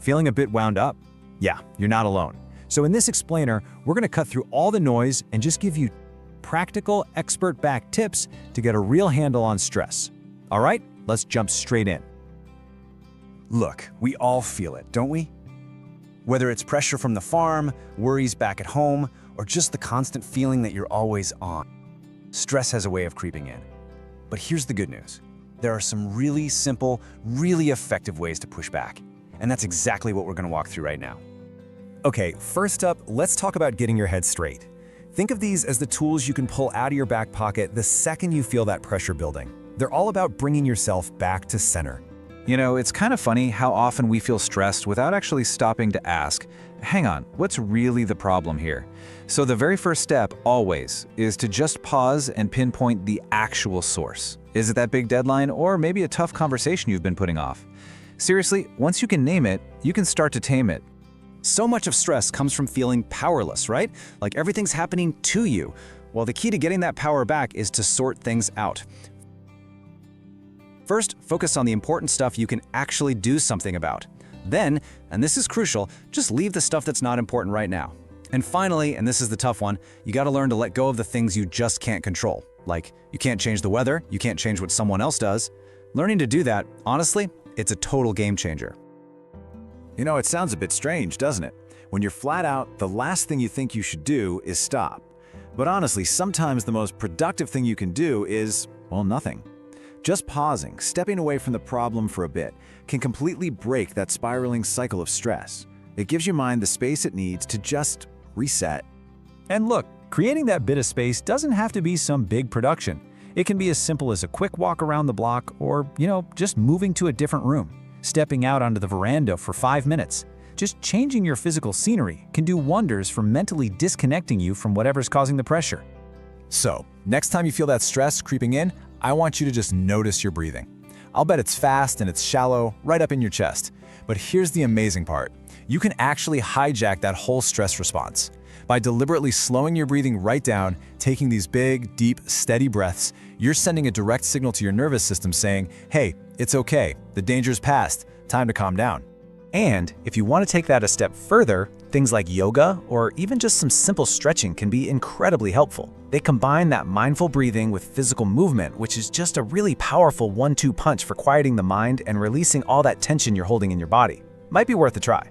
Feeling a bit wound up? Yeah, you're not alone. So in this explainer, we're going to cut through all the noise and just give you practical, expert-backed tips to get a real handle on stress. All right, let's jump straight in. Look, we all feel it, don't we? Whether it's pressure from the farm, worries back at home, or just the constant feeling that you're always on. Stress has a way of creeping in. But here's the good news. There are some really simple, really effective ways to push back. And that's exactly what we're going to walk through right now. Okay, first up, let's talk about getting your head straight. Think of these as the tools you can pull out of your back pocket the second you feel that pressure building. They're all about bringing yourself back to center. You know, it's kind of funny how often we feel stressed without actually stopping to ask, hang on, what's really the problem here? So the very first step, always, is to just pause and pinpoint the actual source. Is it that big deadline or maybe a tough conversation you've been putting off? Seriously, once you can name it, you can start to tame it. So much of stress comes from feeling powerless, right? Like everything's happening to you. Well, the key to getting that power back is to sort things out. First, focus on the important stuff you can actually do something about. Then, and this is crucial, just leave the stuff that's not important right now. And finally, and this is the tough one, you gotta learn to let go of the things you just can't control. Like, you can't change the weather, you can't change what someone else does. Learning to do that, honestly, it's a total game changer. You know, it sounds a bit strange, doesn't it? When you're flat out, the last thing you think you should do is stop. But honestly, sometimes the most productive thing you can do is, well, nothing. Just pausing, stepping away from the problem for a bit, can completely break that spiraling cycle of stress. It gives your mind the space it needs to just reset. And look, creating that bit of space doesn't have to be some big production. It can be as simple as a quick walk around the block or, just moving to a different room, stepping out onto the veranda for 5 minutes. Just changing your physical scenery can do wonders for mentally disconnecting you from whatever's causing the pressure. So, next time you feel that stress creeping in, I want you to just notice your breathing. I'll bet it's fast and it's shallow, right up in your chest. But here's the amazing part. You can actually hijack that whole stress response. By deliberately slowing your breathing right down, taking these big, deep, steady breaths, you're sending a direct signal to your nervous system saying, hey, it's okay, the danger's past, time to calm down. And if you want to take that a step further, things like yoga or even just some simple stretching can be incredibly helpful. They combine that mindful breathing with physical movement, which is just a really powerful 1-2 punch for quieting the mind and releasing all that tension you're holding in your body. Might be worth a try.